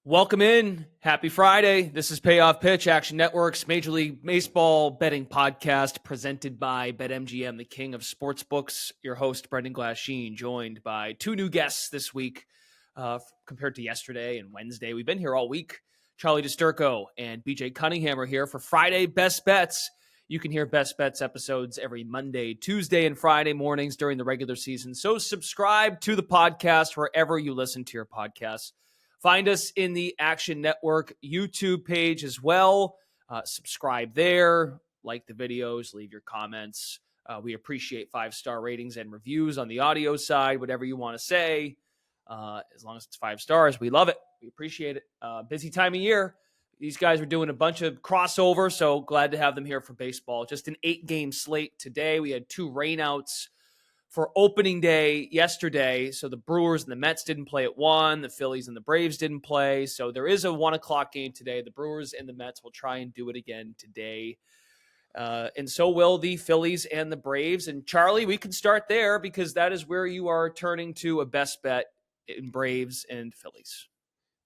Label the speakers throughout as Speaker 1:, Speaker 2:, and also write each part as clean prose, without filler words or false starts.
Speaker 1: Welcome in. Happy Friday. This is Payoff Pitch, Action Network's Major League Baseball betting podcast presented by BetMGM, the king of sportsbooks. Your host, Brendan Glasheen, joined by two new guests this week compared to yesterday and Wednesday. We've been here all week. Charlie DiSturco and BJ Cunningham are here for Friday Best Bets. You can hear Best Bets episodes every Monday, Tuesday, and Friday mornings during the regular season. So subscribe to the podcast wherever you listen to your podcasts. Find us in the Action Network YouTube page as well. Subscribe there, like the videos, leave your comments. We appreciate 5-star ratings and reviews on the audio side, whatever you want to say. As long as it's 5 stars, we love it. We appreciate it. Busy time of year. These guys are doing a bunch of crossover, so glad to have them here for baseball. Just an 8-game slate today. We had 2 rainouts for opening day yesterday. So the Brewers and the Mets didn't play at 1. The Phillies and the Braves didn't play. So there is a 1 o'clock game today. The Brewers and the Mets will try and do it again today. And so will the Phillies and the Braves. And Charlie, we can start there because that is where you are turning to a best bet in Braves and Phillies.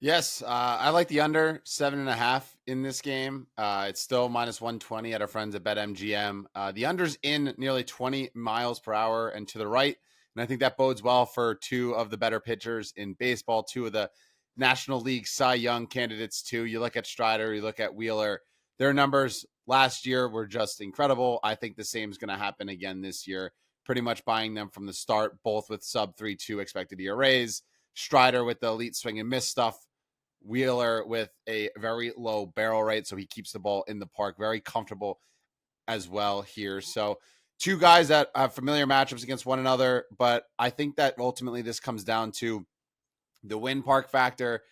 Speaker 2: Yes, I like the under 7.5 in this game. It's still minus 120 at our friends at BetMGM. The under's in nearly 20 miles per hour and to the right. And I think that bodes well for 2 of the better pitchers in baseball, 2 of the National League Cy Young candidates too. You look at Strider, you look at Wheeler. Their numbers last year were just incredible. I think the same is going to happen again this year. Pretty much buying them from the start, both with sub 3.2 expected ERAs. Strider with the elite swing and miss stuff. Wheeler with a very low barrel rate, so he keeps the ball in the park. Very comfortable as well here. So 2 guys that have familiar matchups against one another, but I think that ultimately this comes down to the win park factor,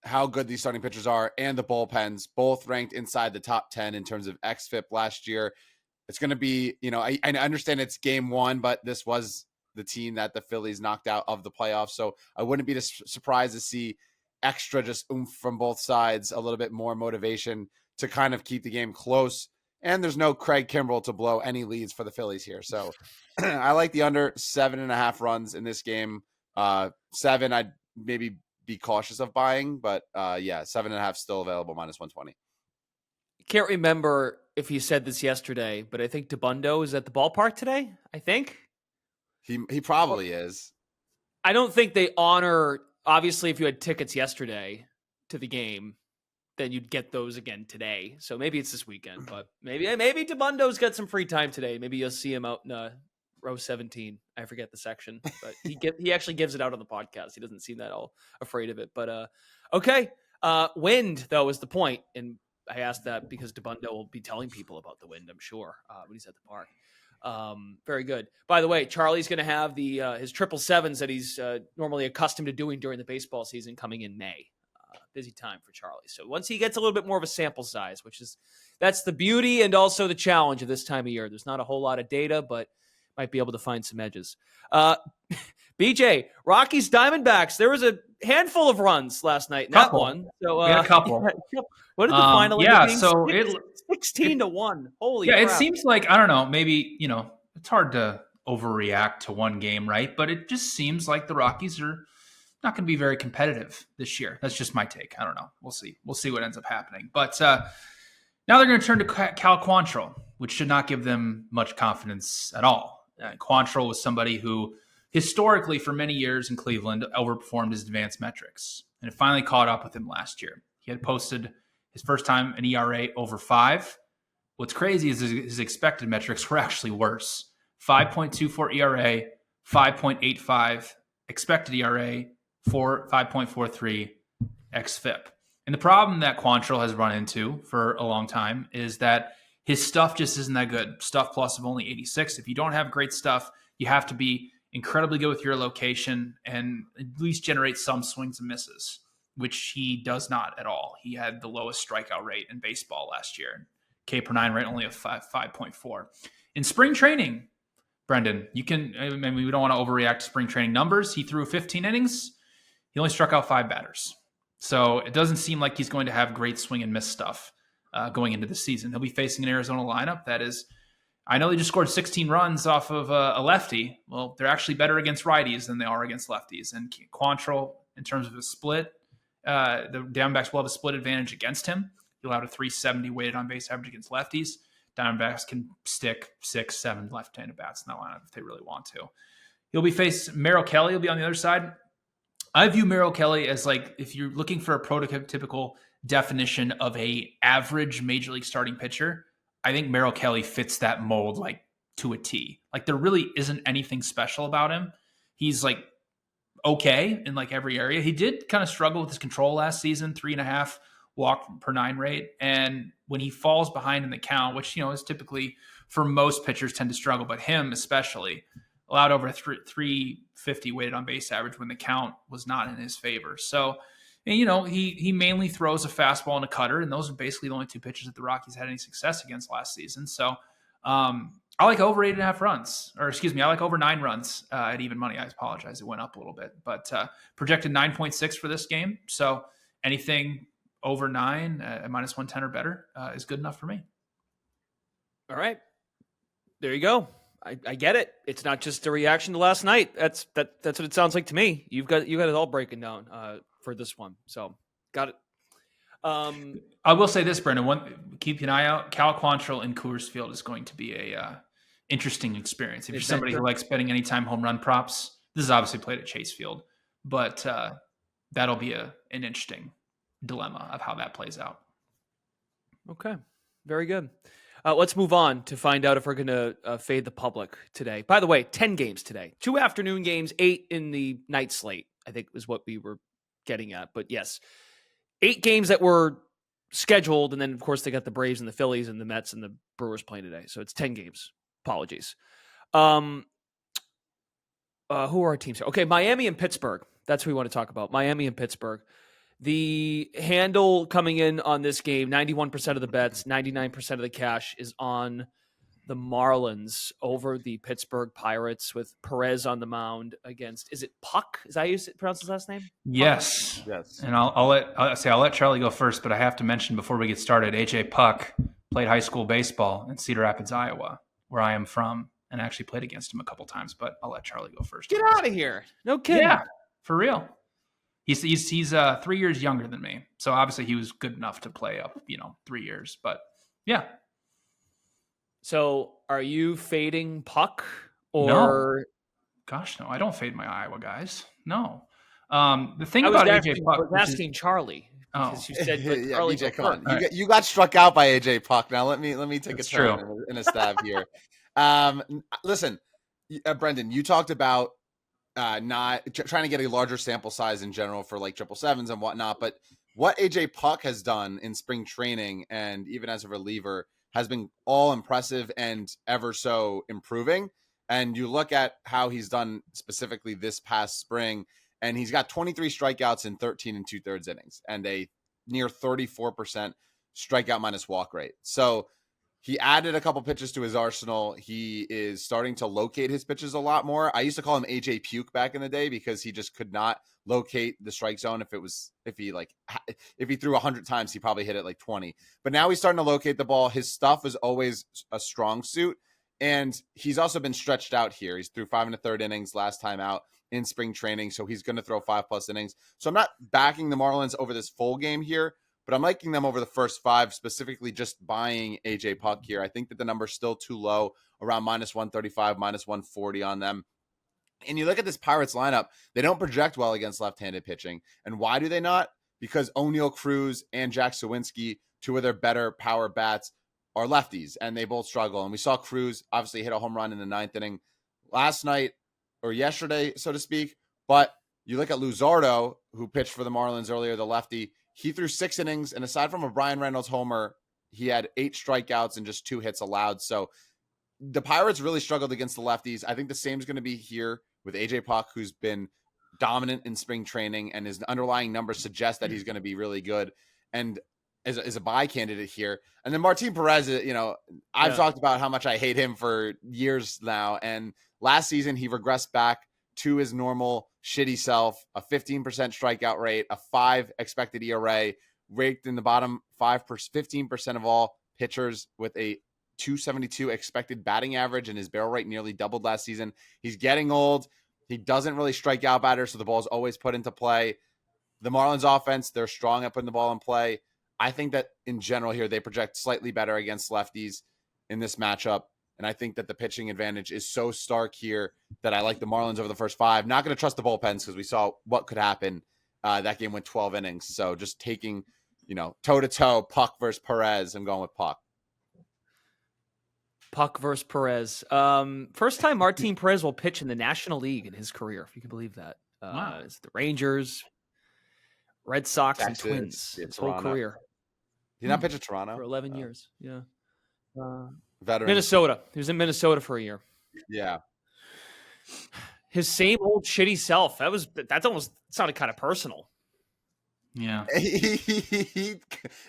Speaker 2: how good these starting pitchers are, and the bullpens, both ranked inside the top 10 in terms of xFIP last year. It's going to be, I understand it's game 1, but this was the team that the Phillies knocked out of the playoffs, so I wouldn't be surprised to see extra just oomph from both sides, a little bit more motivation to kind of keep the game close. And there's no Craig Kimbrell to blow any leads for the Phillies here. So I like the under 7.5 runs in this game. 7, I'd maybe be cautious of buying, but 7.5 still available minus 120.
Speaker 1: Can't remember if he said this yesterday, but I think DeBundo is at the ballpark today. I think
Speaker 2: he probably is.
Speaker 1: I don't think they honor. Obviously, if you had tickets yesterday to the game, then you'd get those again today. So maybe it's this weekend, but maybe DeBundo's got some free time today. Maybe you'll see him out in row 17. I forget the section, but he actually gives it out on the podcast. He doesn't seem that all afraid of it. But okay, wind though is the point, and I asked that because DeBundo will be telling people about the wind, I'm sure, when he's at the park. Very good. By the way, Charlie's going to have the his 777s that he's normally accustomed to doing during the baseball season coming in May. Busy time for Charlie. So once he gets a little bit more of a sample size, that's the beauty and also the challenge of this time of year. There's not a whole lot of data, but might be able to find some edges. BJ, Rockies Diamondbacks. There was a handful of runs last night in that one. So
Speaker 3: we had a couple.
Speaker 1: What did the final end up
Speaker 3: so
Speaker 1: being? 16-1. Holy
Speaker 3: crap.
Speaker 1: It
Speaker 3: seems like, I don't know, maybe, it's hard to overreact to one game, right? But it just seems like the Rockies are not going to be very competitive this year. That's just my take. I don't know. We'll see. We'll see what ends up happening. But now they're going to turn to Cal Quantrill, which should not give them much confidence at all. Quantrill was somebody who historically for many years in Cleveland overperformed his advanced metrics. And it finally caught up with him last year. He had posted his first time an ERA over 5. What's crazy is his expected metrics were actually worse. 5.24 ERA, 5.85 expected ERA, 5.43 xFIP. And the problem that Quantrill has run into for a long time is that his stuff just isn't that good. Stuff plus of only 86. If you don't have great stuff, you have to be incredibly good with your location and at least generate some swings and misses, which he does not at all. He had the lowest strikeout rate in baseball last year. K per 9 rate only of 5.4. In spring training, Brendan, we don't want to overreact to spring training numbers. He threw 15 innings. He only struck out 5 batters. So it doesn't seem like he's going to have great swing and miss stuff going into the season. He'll be facing an Arizona lineup that is, I know they just scored 16 runs off of a lefty. Well, they're actually better against righties than they are against lefties. And Quantrill, in terms of his split, The Diamondbacks will have a split advantage against him. He allowed a 370 weighted on base average against lefties. Diamondbacks can stick 6-7 left-handed bats in that lineup if they really want to. He'll be faced. Merrill Kelly will be on the other side. I view Merrill Kelly as like, if you're looking for a prototypical definition of a average major league starting pitcher, I think Merrill Kelly fits that mold like to a T. Like there really isn't anything special about him. He's like okay in like every area. He did kind of struggle with his control last season, 3.5 walk per 9 rate. And when he falls behind in the count, which, is typically for most pitchers tend to struggle, but him especially, allowed over 350 weighted on base average when the count was not in his favor. So, he mainly throws a fastball and a cutter, and those are basically the only 2 pitches that the Rockies had any success against last season. So, I like over 8.5 runs, or excuse me, I like over 9 runs at even money. I apologize. It went up a little bit, but projected 9.6 for this game. So anything over 9 at minus 110 or better is good enough for me.
Speaker 1: All right. There you go. I get it. It's not just a reaction to last night. That's what it sounds like to me. You got it all breaking down for this one. So got it.
Speaker 3: I will say this, Brendan. Keep an eye out. Cal Quantrill in Coors Field is going to be a interesting experience. If you're somebody who likes betting anytime home run props, this is obviously played at Chase Field, but that'll be an interesting dilemma of how that plays out.
Speaker 1: Okay, very good. Let's move on to find out if we're going to fade the public today. By the way, 10 games today, 2 afternoon games, 8 in the night slate, I think was what we were getting at. But yes, 8 games that were scheduled, and then of course they got the Braves and the Phillies and the Mets and the Brewers playing today. So it's 10 games. Apologies. Who are our teams here? Okay, Miami and Pittsburgh. That's who we want to talk about. Miami and Pittsburgh. The handle coming in on this game, 91% of the bets, 99% of the cash is on the Marlins over the Pittsburgh Pirates with Perez on the mound against, is it Puck? Is that how you pronounce his last name?
Speaker 3: Yes.
Speaker 1: Puck?
Speaker 2: Yes.
Speaker 3: And I'll let Charlie go first, but I have to mention before we get started, AJ Puck played high school baseball in Cedar Rapids, Iowa, where I am from, and actually played against him a couple times, but I'll let Charlie go first.
Speaker 1: Get out of here. No kidding.
Speaker 3: Yeah, for real. He's 3 years younger than me. So obviously he was good enough to play up, 3 years, but yeah.
Speaker 1: So are you fading Puck or?
Speaker 3: No. Gosh, no, I don't fade my Iowa guys. No. The thing about AJ Puck.
Speaker 1: I was asking Charlie. Because you said Charlie,
Speaker 2: BJ, come on. You got struck out by AJ Puck. Now let me take a turn in a stab here. Listen, Brendan, you talked about not trying to get a larger sample size in general for like 777s and whatnot, but what AJ Puck has done in spring training and even as a reliever has been all impressive and ever so improving. And you look at how he's done specifically this past spring, and he's got 23 strikeouts in 13 2/3 innings and a near 34% strikeout minus walk rate. So he added a couple pitches to his arsenal. He is starting to locate his pitches a lot more. I used to call him AJ Puke back in the day because he just could not locate the strike zone. If he threw 100 times, he probably hit it like 20. But now he's starting to locate the ball. His stuff is always a strong suit. And he's also been stretched out here. He's threw 5 1/3 innings last time out in spring training. So he's going to throw 5+ innings. So I'm not backing the Marlins over this full game here, but I'm liking them over the first 5, specifically just buying AJ Puck here. I think that the number's still too low, around -135, -140 on them. And you look at this Pirates lineup, they don't project well against left-handed pitching. And why do they not? Because O'Neal Cruz and Jack Sawinski, 2 of their better power bats, are lefties, and they both struggle. And we saw Cruz obviously hit a home run in the 9th inning last night, or yesterday, so to speak. But you look at Luzardo, who pitched for the Marlins earlier, the lefty. He threw 6 innings, and aside from a Brian Reynolds homer, he had 8 strikeouts and just 2 hits allowed. So the Pirates really struggled against the lefties. I think the same is going to be here with AJ Puck, who's been dominant in spring training, and his underlying numbers suggest that he's going to be really good and is a buy candidate here. And then Martin Perez, I've talked about how much I hate him for years now. And last season, he regressed back to his normal shitty self, a 15% strikeout rate, a 5 expected ERA, ranked in the bottom 15% of all pitchers with a 272 expected batting average, and his barrel rate nearly doubled last season. He's getting old. He doesn't really strike out batters, so the ball is always put into play. The Marlins offense, they're strong at putting the ball in play. I think that in general here, they project slightly better against lefties in this matchup. And I think that the pitching advantage is so stark here that I like the Marlins over the first 5. Not going to trust the bullpens because we saw what could happen. That game went 12 innings. So just taking, toe-to-toe, Puck versus Perez. I'm going with Puck.
Speaker 1: Puck versus Perez. First time Martin Perez will pitch in the National League in his career, if you can believe that.
Speaker 3: Wow.
Speaker 1: It's the Rangers, Red Sox,
Speaker 2: Texas,
Speaker 1: and Twins. His whole
Speaker 2: Toronto.
Speaker 1: career.
Speaker 2: Did he not pitch at Toronto?
Speaker 1: For 11 years. Yeah.
Speaker 2: Veteran.
Speaker 1: Minnesota. He was in Minnesota for a year.
Speaker 2: Yeah.
Speaker 1: His same old shitty self. That's almost sounded kind of personal.
Speaker 3: Yeah.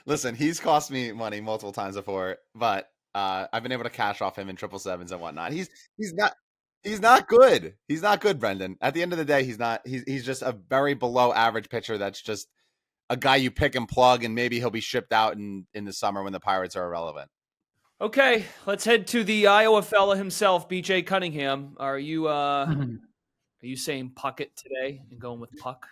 Speaker 2: Listen, he's cost me money multiple times before, but I've been able to cash off him in 777s and whatnot. He's not good. He's not good, Brendan. At the end of the day, he's not. He's just a very below average pitcher. That's just a guy you pick and plug, and maybe he'll be shipped out in the summer when the Pirates are irrelevant.
Speaker 1: Okay, let's head to the Iowa fella himself, BJ Cunningham. Are you saying Puck it today and going with Puck?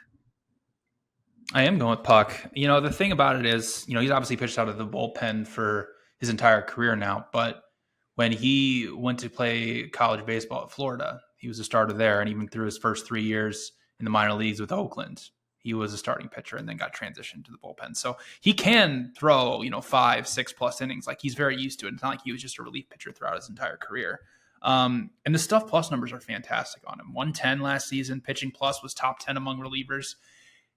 Speaker 3: I am going with Puck. The thing about it is, he's obviously pitched out of the bullpen for his entire career now, but when he went to play college baseball at Florida, he was a starter there, and even through his first 3 years in the minor leagues with Oakland, he was a starting pitcher and then got transitioned to the bullpen. So he can throw, 5, 6+ innings. Like, he's very used to it. It's not like he was just a relief pitcher throughout his entire career. And the stuff plus numbers are fantastic on him. 110 last season, pitching plus was top 10 among relievers.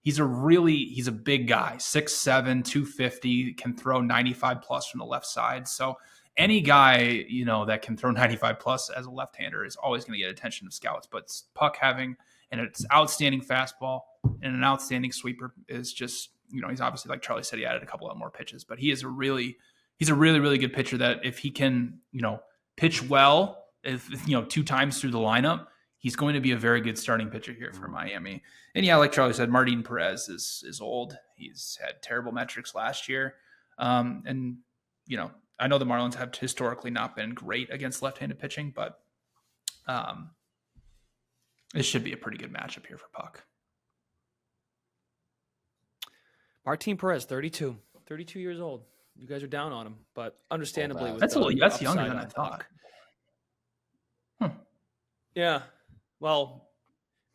Speaker 3: He's a big guy, 6'7", 250, can throw 95 plus from the left side. So any guy, that can throw 95 plus as a left-hander is always going to get attention of scouts. But Puck having and it's outstanding fastball and an outstanding sweeper is just, he's obviously, like Charlie said, he added a couple of more pitches, but he's a really, really good pitcher that if he can, pitch well, if 2 times through the lineup, he's going to be a very good starting pitcher here for Miami. And yeah, like Charlie said, Martin Perez is old. He's had terrible metrics last year. And I know the Marlins have historically not been great against left-handed pitching, but this should be a pretty good matchup here for Puck.
Speaker 1: Martin Perez, 32 years old. You guys are down on him, but understandably,
Speaker 3: that's younger than I thought.
Speaker 1: Yeah. Well,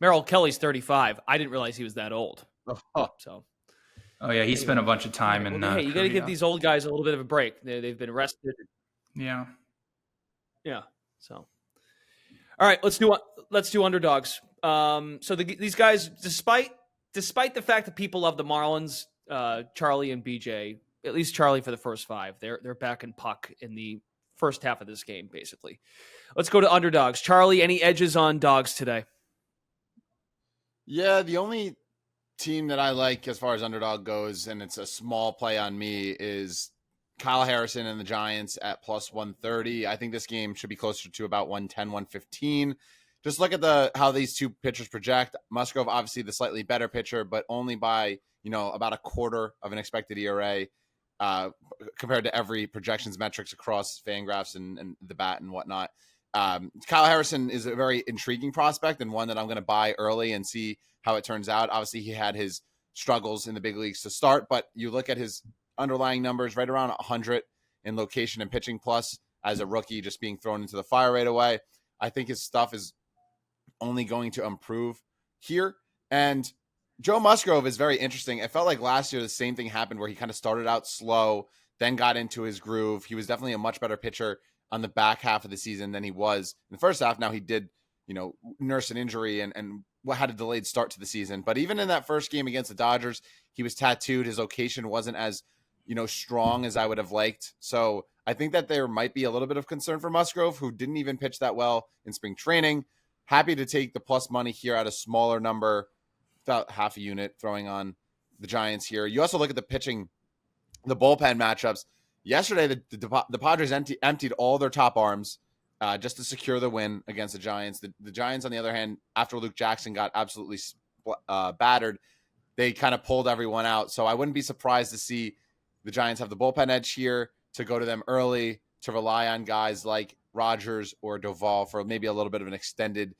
Speaker 1: Merrill Kelly's 35. I didn't realize he was that old. So.
Speaker 3: Oh yeah, he spent a bunch of time in.
Speaker 1: Hey, you got to give these old guys a little bit of a break. They've been rested.
Speaker 3: Yeah.
Speaker 1: Yeah. So. All right, let's do underdogs. So these guys, despite the fact that people love the Marlins, Charlie and BJ, at least Charlie for the first 5, they're back in Puck in the first half of this game, basically. Let's go to underdogs. Charlie, any edges on dogs today?
Speaker 2: Yeah, the only team that I like as far as underdog goes, and it's a small play on me, is Kyle Harrison and the Giants at plus 130. I think this game should be closer to about 110, 115. Just look at how these two pitchers project. Musgrove, obviously the slightly better pitcher, but only by, about a quarter of an expected ERA compared to every projections metrics across Fangraphs and the bat and whatnot. Kyle Harrison is a very intriguing prospect and one that I'm going to buy early and see how it turns out. Obviously, he had his struggles in the big leagues to start, but you look at his underlying numbers, right around 100 in location and pitching plus as a rookie, just being thrown into the fire right away. I think his stuff is only going to improve here. And Joe Musgrove is very interesting. It felt like last year the same thing happened where he kind of started out slow, then got into his groove. He was definitely a much better pitcher on the back half of the season than he was in the first half. Now he did, nurse an injury and had a delayed start to the season. But even in that first game against the Dodgers, he was tattooed. His location wasn't as, strong as I would have liked. So I think that there might be a little bit of concern for Musgrove, who didn't even pitch that well in spring training. Happy to take the plus money here at a smaller number, about half a unit, throwing on the Giants here. You also look at the pitching, the bullpen matchups. Yesterday, the Padres emptied all their top arms just to secure the win against the Giants. The Giants, on the other hand, after Luke Jackson got absolutely battered, they kind of pulled everyone out. So I wouldn't be surprised to see the Giants have the bullpen edge here to go to them early, to rely on guys like Rogers or Doval for maybe a little bit of an extended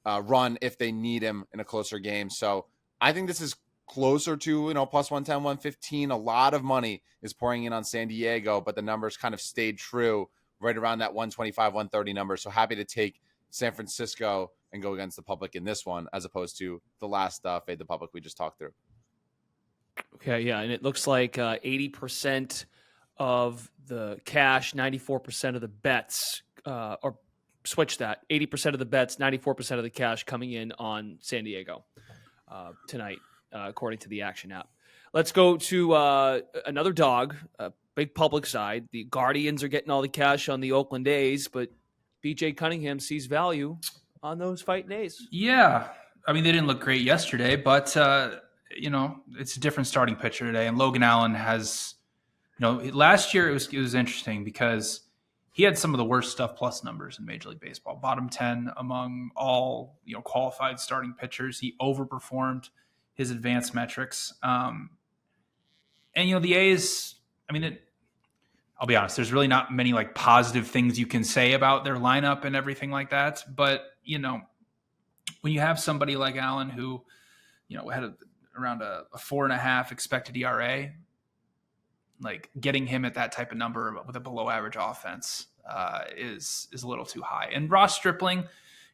Speaker 2: run if they need him in a closer game. So I think this is closer to, plus 110, 115. A lot of money is pouring in on San Diego, but the numbers kind of stayed true right around that 125, 130 number. So happy to take San Francisco and go against the public in this one, as opposed to the last fade the public we just talked through.
Speaker 1: Okay, yeah, and it looks like 80% of the cash, 94% of the bets, or switch that, 80% of the bets, 94% of the cash coming in on San Diego tonight, according to the Action app. Let's go to another dog, big public side. The Guardians are getting all the cash on the Oakland A's, but BJ Cunningham sees value on those fighting A's.
Speaker 3: Yeah. I mean, they didn't look great yesterday, but, it's a different starting pitcher today. And Logan Allen has, last year it was interesting because he had some of the worst stuff plus numbers in Major League Baseball. Bottom 10 among all, qualified starting pitchers. He overperformed his advanced metrics. And, the A's, I'll be honest, there's really not many like positive things you can say about their lineup and everything like that. But, when you have somebody like Allen who, had around a 4.5 expected ERA, like getting him at that type of number with a below average offense is a little too high. And Ross Stripling,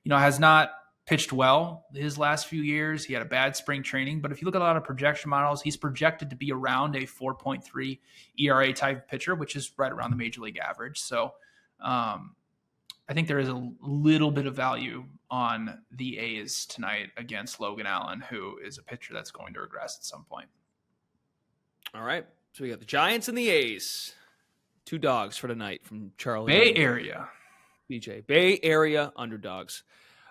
Speaker 3: has not pitched well his last few years. He had a bad spring training, but if you look at a lot of projection models, he's projected to be around a 4.3 ERA type pitcher, which is right around the major league average. So I think there is a little bit of value on the A's tonight against Logan Allen, who is a pitcher that's going to regress at some point.
Speaker 1: All right. So we got the Giants and the A's. 2 dogs for tonight from Charlie.
Speaker 3: Bay Area.
Speaker 1: BJ. Bay Area underdogs.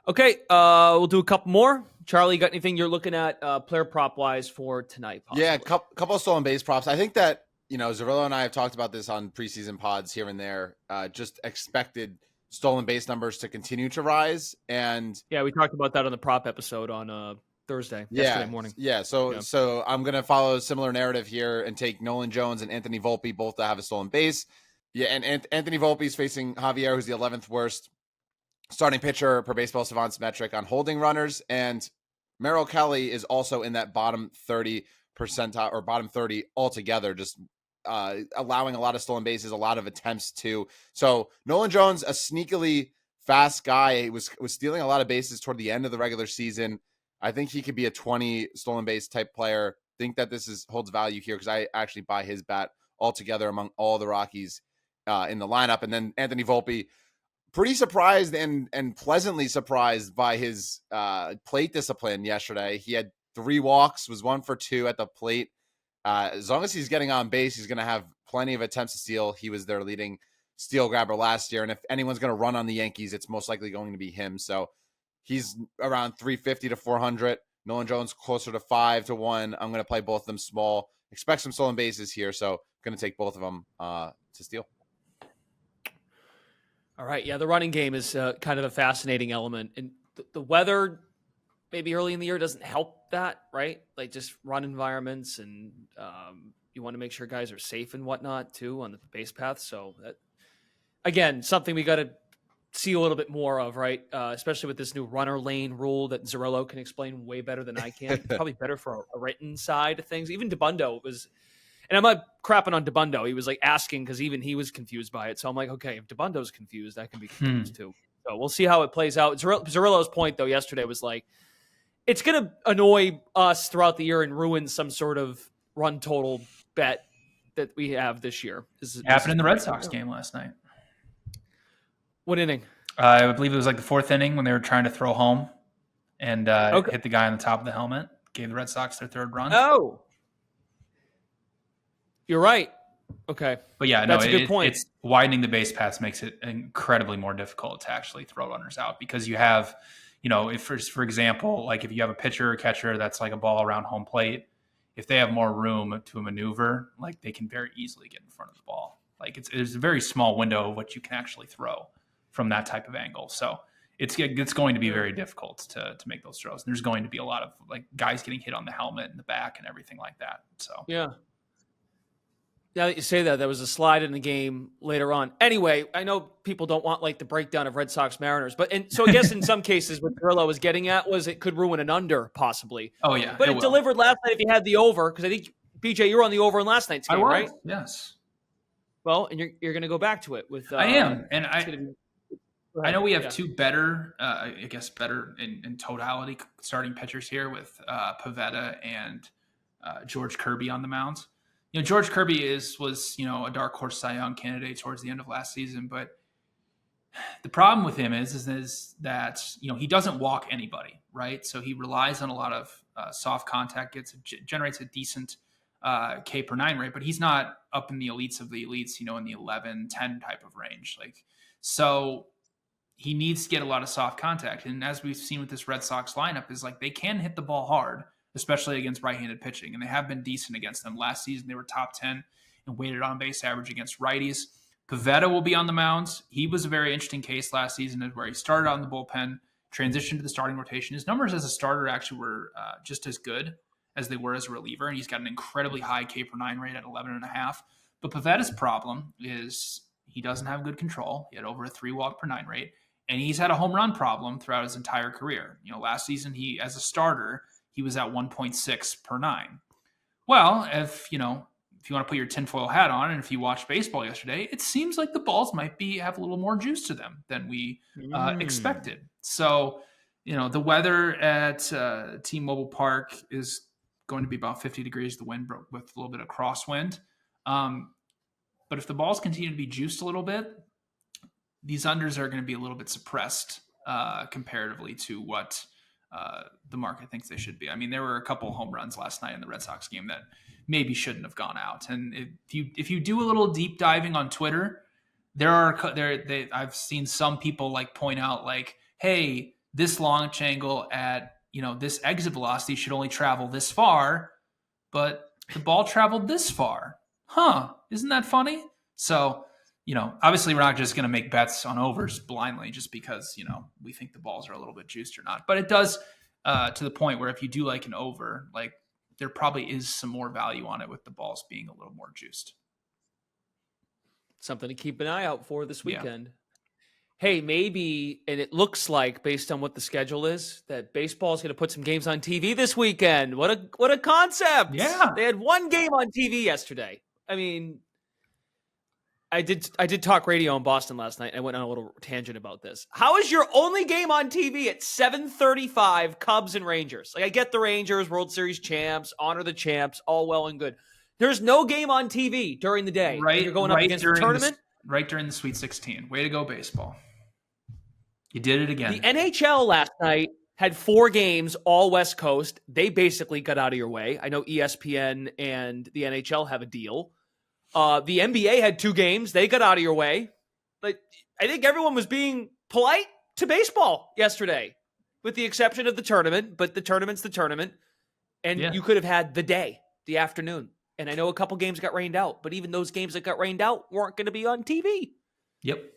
Speaker 1: Okay, we'll do a couple more. Charlie, you got anything you're looking at player prop-wise for tonight? Possibly?
Speaker 2: Yeah, a couple of stolen base props. I think that, Zerillo and I have talked about this on preseason pods here and there, just expected stolen base numbers to continue to rise. And
Speaker 1: yeah, we talked about that on the prop episode on yesterday morning.
Speaker 2: Yeah. So I'm going to follow a similar narrative here and take Nolan Jones and Anthony Volpe both to have a stolen base. Yeah. And Anthony Volpe is facing Javier, who's the 11th worst starting pitcher per Baseball Savant's metric on holding runners. And Merrill Kelly is also in that bottom 30 percentile or bottom 30 altogether, just allowing a lot of stolen bases, a lot of attempts too. So Nolan Jones, a sneakily fast guy, he was stealing a lot of bases toward the end of the regular season. I think he could be a 20 stolen base type player. Think that this holds value here because I actually buy his bat altogether among all the Rockies in the lineup. And then Anthony Volpe, pretty surprised and pleasantly surprised by his plate discipline yesterday. He had 3 walks, was 1 for 2 at the plate. As long as he's getting on base, he's going to have plenty of attempts to steal. He was their leading steal grabber last year. And if anyone's going to run on the Yankees, it's most likely going to be him. So he's around 350 to 400. Nolan Jones closer to 5 to 1. I'm going to play both of them small. Expect some stolen bases here. So I'm going to take both of them to steal.
Speaker 1: All right. Yeah, the running game is kind of a fascinating element. And the weather maybe early in the year doesn't help that, right? Like just run environments and you want to make sure guys are safe and whatnot too on the base path. So that, again, something we got to see a little bit more of, right? Especially with this new runner lane rule that Zerillo can explain way better than I can. Probably better for a written side of things. Even DeBundo was, and I'm not crapping on DeBundo. He was like asking because even he was confused by it. So I'm like, okay, if DeBundo's confused, I can be confused too. So we'll see how it plays out. Zerillo's point though yesterday was like, it's going to annoy us throughout the year and ruin some sort of run total bet that we have this year.
Speaker 3: Happened in the Red Sox game last night.
Speaker 1: What inning?
Speaker 3: I believe it was like the 4th inning when they were trying to throw home and hit the guy on the top of the helmet. Gave the Red Sox their 3rd run.
Speaker 1: Oh, you're right. Okay.
Speaker 3: But yeah,
Speaker 1: that's a good point.
Speaker 3: It's widening the base paths makes it incredibly more difficult to actually throw runners out because you have, if for example, like if you have a pitcher or catcher that's like a ball around home plate, if they have more room to maneuver, like they can very easily get in front of the ball. Like there's a very small window of what you can actually throw from that type of angle. So it's going to be very difficult to make those throws. And there's going to be a lot of like guys getting hit on the helmet and the back and everything like that. So
Speaker 1: yeah. Now that you say that, there was a slide in the game later on. Anyway, I know people don't want like the breakdown of Red Sox Mariners, so I guess in some cases what Grillo was getting at was it could ruin an under possibly.
Speaker 3: Oh yeah,
Speaker 1: but it delivered last night if you had the over, because I think BJ, you were on the over in last night's game, right?
Speaker 3: Yes.
Speaker 1: Well, and you're going to go back to it with.
Speaker 3: I am, and I know we have two better, I guess better in totality starting pitchers here with Pivetta and George Kirby on the mounds. George Kirby was a dark horse Cy Young candidate towards the end of last season, but the problem with him is that he doesn't walk anybody, right? So he relies on a lot of soft contact, generates a decent K per 9 rate, but he's not up in the elites of the elites, in the 11, 10 type of range. So he needs to get a lot of soft contact. And as we've seen with this Red Sox lineup is they can hit the ball hard, especially against right-handed pitching. And they have been decent against them. Last season, they were top 10 and weighted on base average against righties. Pivetta will be on the mound. He was a very interesting case last season where he started on the bullpen, transitioned to the starting rotation. His numbers as a starter actually were just as good as they were as a reliever. And he's got an incredibly high K per 9 rate at 11.5. But Pivetta's problem is he doesn't have good control. He had over a 3 walk per 9 rate. And he's had a home run problem throughout his entire career. Last season, as a starter, he was at 1.6 per 9. Well, if you want to put your tinfoil hat on, and if you watched baseball yesterday, it seems like the balls might have a little more juice to them than we expected. So, the weather at T-Mobile Park is going to be about 50 degrees. The wind broke with a little bit of crosswind. But if the balls continue to be juiced a little bit, these unders are going to be a little bit suppressed comparatively to what the market thinks they should be. I mean, there were a couple home runs last night in the Red Sox game that maybe shouldn't have gone out. And if you do a little deep diving on Twitter, I've seen some people point out hey, this launch angle at this exit velocity should only travel this far, but the ball traveled this far. Huh? Isn't that funny? So, obviously we're not just going to make bets on overs blindly just because, we think the balls are a little bit juiced or not. But it does to the point where if you do like an over, there probably is some more value on it with the balls being a little more juiced.
Speaker 1: Something to keep an eye out for this weekend. Yeah. Hey, maybe, and it looks like based on what the schedule is, that baseball is going to put some games on TV this weekend. What a concept.
Speaker 3: Yeah.
Speaker 1: They had one game on TV yesterday. I mean, I did talk radio in Boston last night. I went on a little tangent about this. How is your only game on TV at 7:35 Cubs and Rangers? I get the Rangers, World Series champs, honor the champs, all well and good. There's no game on TV during the day.
Speaker 3: Right,
Speaker 1: you're going up against the tournament.
Speaker 3: Right during the Sweet 16. Way to go, baseball. You did it again.
Speaker 1: The NHL last night had 4 games, all West Coast. They basically got out of your way. I know ESPN and the NHL have a deal. The NBA had 2 games. They got out of your way. But I think everyone was being polite to baseball yesterday, with the exception of the tournament. But the tournament's the tournament. And you could have had the day, the afternoon. And I know a couple games got rained out. But even those games that got rained out weren't going to be on TV.
Speaker 3: Yep.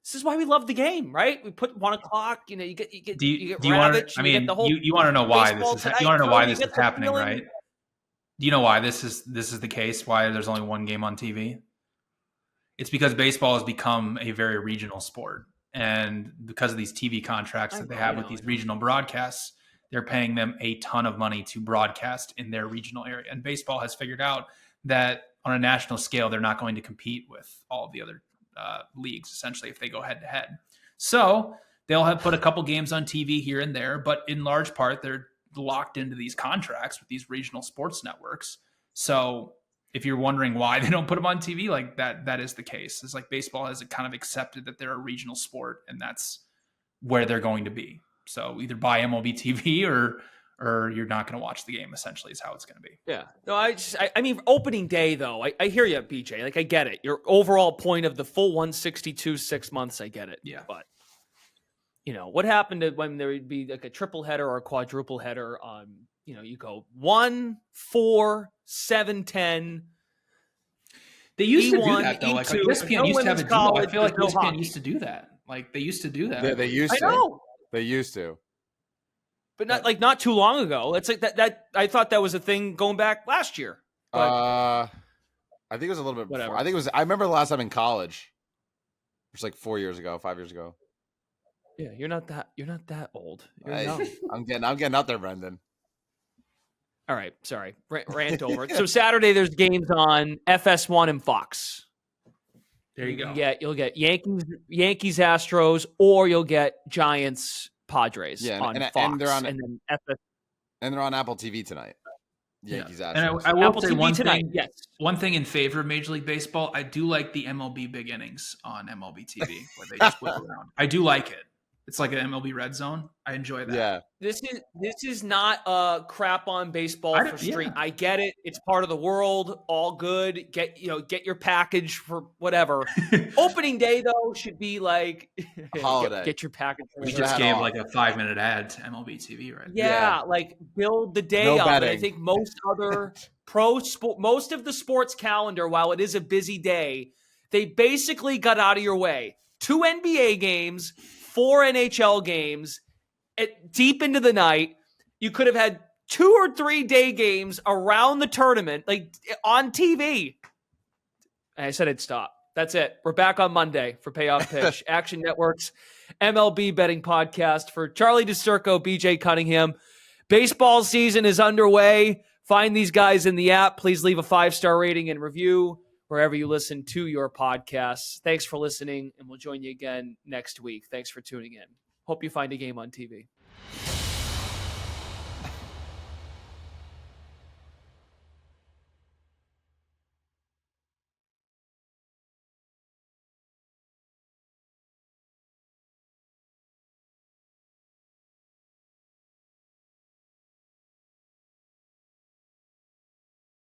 Speaker 1: This is why we love the game, right? We put 1 o'clock. You get
Speaker 3: you want to know why this is? You want to know why this is happening, right? Do you know why this is the case? Why there's only 1 game on TV? It's because baseball has become a very regional sport, and because of these TV contracts that they have with these regional broadcasts, they're paying them a ton of money to broadcast in their regional area. And baseball has figured out that on a national scale, they're not going to compete with all of the other leagues, essentially, if they go head to head. So they'll have put a couple games on TV here and there, but in large part, they're locked into these contracts with these regional sports networks. So if you're wondering why they don't put them on TV, that is the case. It's baseball has kind of accepted that they're a regional sport, and that's where they're going to be. So either buy MLB TV or you're not going to watch the game, essentially, is how it's going to be. Yeah.
Speaker 1: No, I mean, opening day, though, I hear you, BJ. I get it. Your overall point of the full 162, 6 months, I get it.
Speaker 3: Yeah.
Speaker 1: But, what happened when there would be a triple header or a quadruple header on, you go 1, 4, 7, 10.
Speaker 3: They used to do that, though. ESPN used to have a deal. I feel like ESPN used to do that. They used to do that.
Speaker 2: Yeah, they used to.
Speaker 1: I know.
Speaker 2: They used to.
Speaker 1: But not too long ago. It's that I thought that was a thing going back last year. But
Speaker 2: I think it was a little bit
Speaker 1: Whatever.
Speaker 2: before. I think it was. I remember the last time in college. It was like 4 years ago, 5 years ago.
Speaker 1: Yeah, you're not that old. You're young.
Speaker 2: I'm getting out there, Brendan.
Speaker 1: All right, sorry, rant over. So Saturday there's games on FS1 and Fox.
Speaker 3: There you go.
Speaker 1: You'll get Yankees Astros, or you'll get Giants Padres on Fox,
Speaker 2: and they're on
Speaker 1: then FS.
Speaker 2: And they're on Apple TV tonight. Yankees Astros.
Speaker 3: And I will
Speaker 1: Apple
Speaker 3: say
Speaker 1: TV
Speaker 3: one
Speaker 1: tonight.
Speaker 3: thing.
Speaker 1: Yes.
Speaker 3: One thing in favor of Major League Baseball, I do like the MLB Big Innings on MLB TV where they just whip around. I do like it. It's like an MLB Red Zone. I enjoy that.
Speaker 2: Yeah.
Speaker 1: This is not a crap on baseball for street. Yeah. I get it. It's part of the world. All good. Get your package for whatever. Opening day though should be like
Speaker 2: a holiday.
Speaker 1: Get your package.
Speaker 3: We just gave like a 5-minute ad to MLB TV, right?
Speaker 1: Yeah, like build the day up. And I think most other most of the sports calendar, while it is a busy day, they basically got out of your way. 2 NBA games, 4 NHL games, deep into the night. You could have had 2 or 3 day games around the tournament, like on TV. And I said it'd stop. That's it. We're back on Monday for Payoff Pitch. Action Network's MLB betting podcast. For Charlie DeCirco, BJ Cunningham. Baseball season is underway. Find these guys in the app. Please leave a 5-star rating and review wherever you listen to your podcasts. Thanks for listening, and we'll join you again next week. Thanks for tuning in. Hope you find a game on TV.